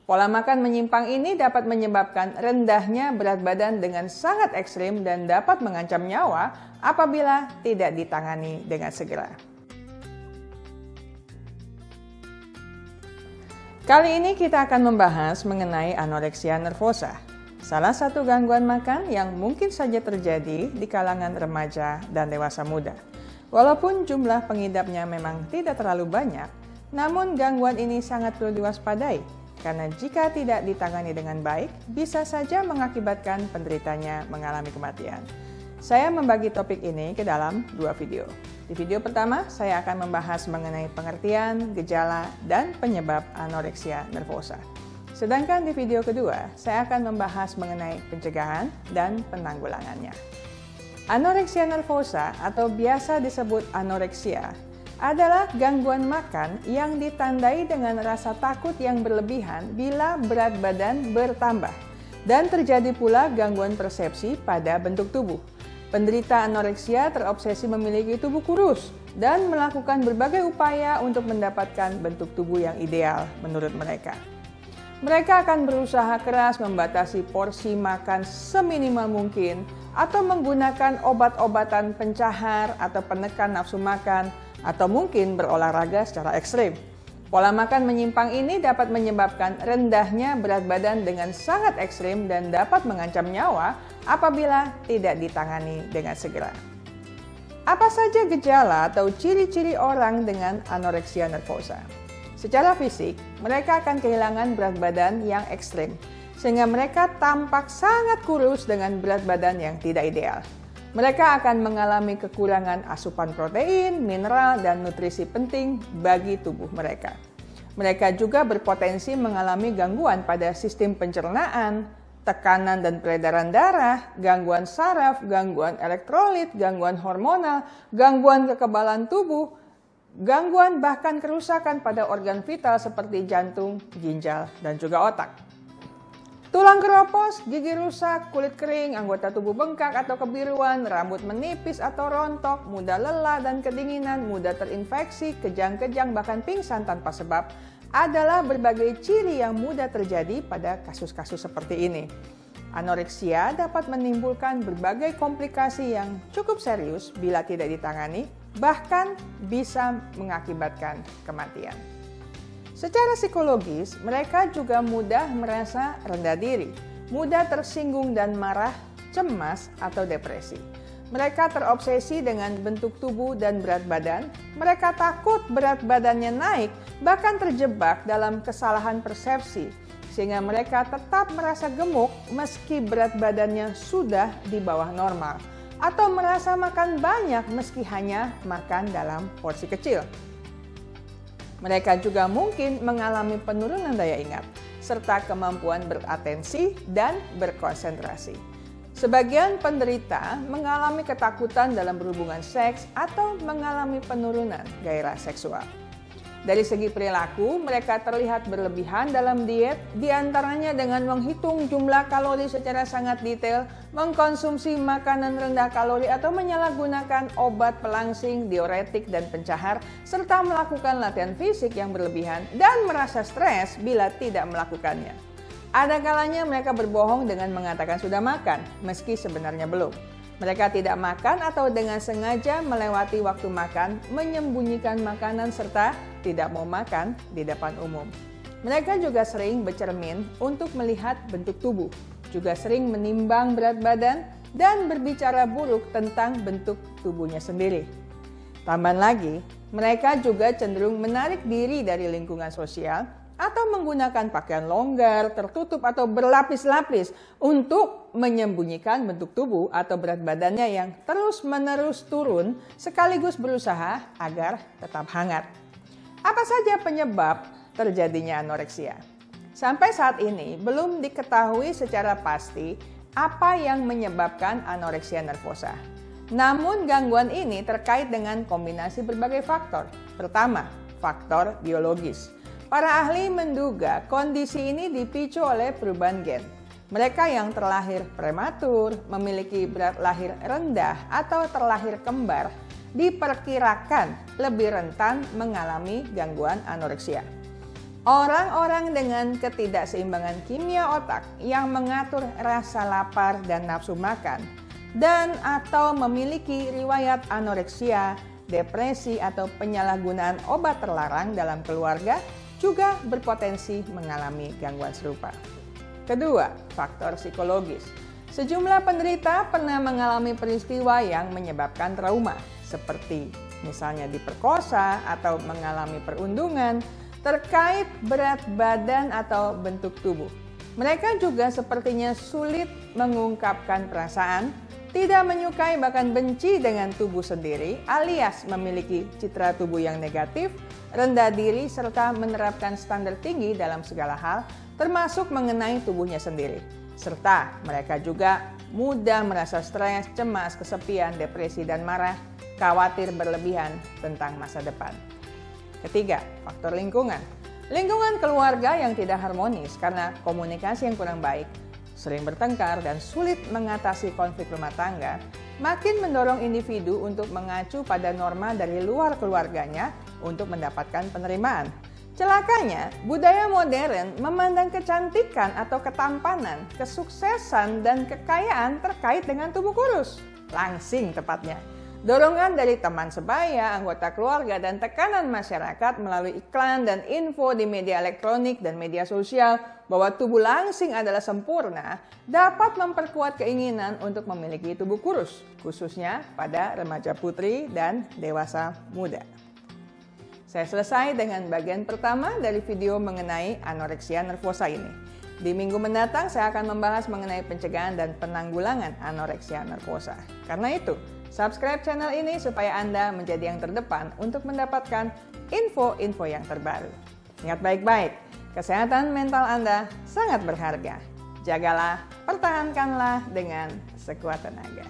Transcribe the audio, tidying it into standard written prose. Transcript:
Pola makan menyimpang ini dapat menyebabkan rendahnya berat badan dengan sangat ekstrim dan dapat mengancam nyawa apabila tidak ditangani dengan segera. Kali ini kita akan membahas mengenai anoreksia nervosa, salah satu gangguan makan yang mungkin saja terjadi di kalangan remaja dan dewasa muda. Walaupun jumlah pengidapnya memang tidak terlalu banyak, namun gangguan ini sangat perlu diwaspadai. Karena jika tidak ditangani dengan baik, bisa saja mengakibatkan penderitanya mengalami kematian. Saya membagi topik ini ke dalam 2 video. Di video pertama, saya akan membahas mengenai pengertian, gejala, dan penyebab anoreksia nervosa. Sedangkan di video kedua, saya akan membahas mengenai pencegahan dan penanggulangannya. Anoreksia nervosa atau biasa disebut anoreksia adalah gangguan makan yang ditandai dengan rasa takut yang berlebihan bila berat badan bertambah, dan terjadi pula gangguan persepsi pada bentuk tubuh. Penderita anoreksia terobsesi memiliki tubuh kurus dan melakukan berbagai upaya untuk mendapatkan bentuk tubuh yang ideal menurut mereka. Mereka akan berusaha keras membatasi porsi makan seminimal mungkin atau menggunakan obat-obatan pencahar atau penekan nafsu makan, atau mungkin berolahraga secara ekstrim. Pola makan menyimpang ini dapat menyebabkan rendahnya berat badan dengan sangat ekstrim dan dapat mengancam nyawa apabila tidak ditangani dengan segera. Apa saja gejala atau ciri-ciri orang dengan anoreksia nervosa? Secara fisik, mereka akan kehilangan berat badan yang ekstrim, sehingga mereka tampak sangat kurus dengan berat badan yang tidak ideal. Mereka akan mengalami kekurangan asupan protein, mineral, dan nutrisi penting bagi tubuh mereka. Mereka juga berpotensi mengalami gangguan pada sistem pencernaan, tekanan dan peredaran darah, gangguan saraf, gangguan elektrolit, gangguan hormonal, gangguan kekebalan tubuh, gangguan bahkan kerusakan pada organ vital seperti jantung, ginjal, dan juga otak. Tulang keropos, gigi rusak, kulit kering, anggota tubuh bengkak atau kebiruan, rambut menipis atau rontok, mudah lelah dan kedinginan, mudah terinfeksi, kejang-kejang, bahkan pingsan tanpa sebab adalah berbagai ciri yang mudah terjadi pada kasus-kasus seperti ini. Anoreksia dapat menimbulkan berbagai komplikasi yang cukup serius bila tidak ditangani, bahkan bisa mengakibatkan kematian. Secara psikologis, mereka juga mudah merasa rendah diri, mudah tersinggung dan marah, cemas, atau depresi. Mereka terobsesi dengan bentuk tubuh dan berat badan, mereka takut berat badannya naik, bahkan terjebak dalam kesalahan persepsi, sehingga mereka tetap merasa gemuk meski berat badannya sudah di bawah normal, atau merasa makan banyak meski hanya makan dalam porsi kecil. Mereka juga mungkin mengalami penurunan daya ingat, serta kemampuan beratensi dan berkonsentrasi. Sebagian penderita mengalami ketakutan dalam berhubungan seks atau mengalami penurunan gairah seksual. Dari segi perilaku, mereka terlihat berlebihan dalam diet, diantaranya dengan menghitung jumlah kalori secara sangat detail, mengkonsumsi makanan rendah kalori atau menyalahgunakan obat pelangsing, diuretik, dan pencahar, serta melakukan latihan fisik yang berlebihan dan merasa stres bila tidak melakukannya. Ada kalanya mereka berbohong dengan mengatakan sudah makan, meski sebenarnya belum. Mereka tidak makan atau dengan sengaja melewati waktu makan, menyembunyikan makanan, serta tidak mau makan di depan umum. Mereka juga sering bercermin untuk melihat bentuk tubuh, juga sering menimbang berat badan, dan berbicara buruk tentang bentuk tubuhnya sendiri. Tambahan lagi, mereka juga cenderung menarik diri dari lingkungan sosial atau menggunakan pakaian longgar, tertutup, atau berlapis-lapis untuk menyembunyikan bentuk tubuh atau berat badannya yang terus-menerus turun, sekaligus berusaha agar tetap hangat. Apa saja penyebab terjadinya anoreksia? Sampai saat ini belum diketahui secara pasti apa yang menyebabkan anoreksia nervosa. Namun gangguan ini terkait dengan kombinasi berbagai faktor. Pertama, faktor biologis. Para ahli menduga kondisi ini dipicu oleh perubahan gen. Mereka yang terlahir prematur, memiliki berat lahir rendah, atau terlahir kembar, diperkirakan lebih rentan mengalami gangguan anoreksia. Orang-orang dengan ketidakseimbangan kimia otak yang mengatur rasa lapar dan nafsu makan dan atau memiliki riwayat anoreksia, depresi atau penyalahgunaan obat terlarang dalam keluarga juga berpotensi mengalami gangguan serupa. Kedua, faktor psikologis. Sejumlah penderita pernah mengalami peristiwa yang menyebabkan trauma, seperti misalnya diperkosa atau mengalami perundungan, terkait berat badan atau bentuk tubuh. Mereka juga sepertinya sulit mengungkapkan perasaan, tidak menyukai bahkan benci dengan tubuh sendiri, alias memiliki citra tubuh yang negatif, rendah diri, serta menerapkan standar tinggi dalam segala hal, termasuk mengenai tubuhnya sendiri. Serta mereka juga mudah merasa stres, cemas, kesepian, depresi, dan marah, khawatir berlebihan tentang masa depan. Ketiga, faktor lingkungan. Lingkungan keluarga yang tidak harmonis karena komunikasi yang kurang baik, sering bertengkar dan sulit mengatasi konflik rumah tangga, makin mendorong individu untuk mengacu pada norma dari luar keluarganya untuk mendapatkan penerimaan. Celakanya, budaya modern memandang kecantikan atau ketampanan, kesuksesan, dan kekayaan terkait dengan tubuh kurus. Langsing tepatnya. Dorongan dari teman sebaya, anggota keluarga, dan tekanan masyarakat melalui iklan dan info di media elektronik dan media sosial bahwa tubuh langsing adalah sempurna dapat memperkuat keinginan untuk memiliki tubuh kurus, khususnya pada remaja putri dan dewasa muda. Saya selesai dengan bagian pertama dari video mengenai anoreksia nervosa ini. Di minggu mendatang saya akan membahas mengenai pencegahan dan penanggulangan anoreksia nervosa. Karena itu, subscribe channel ini supaya Anda menjadi yang terdepan untuk mendapatkan info-info yang terbaru. Ingat baik-baik, kesehatan mental Anda sangat berharga. Jagalah, pertahankanlah dengan sekuat tenaga.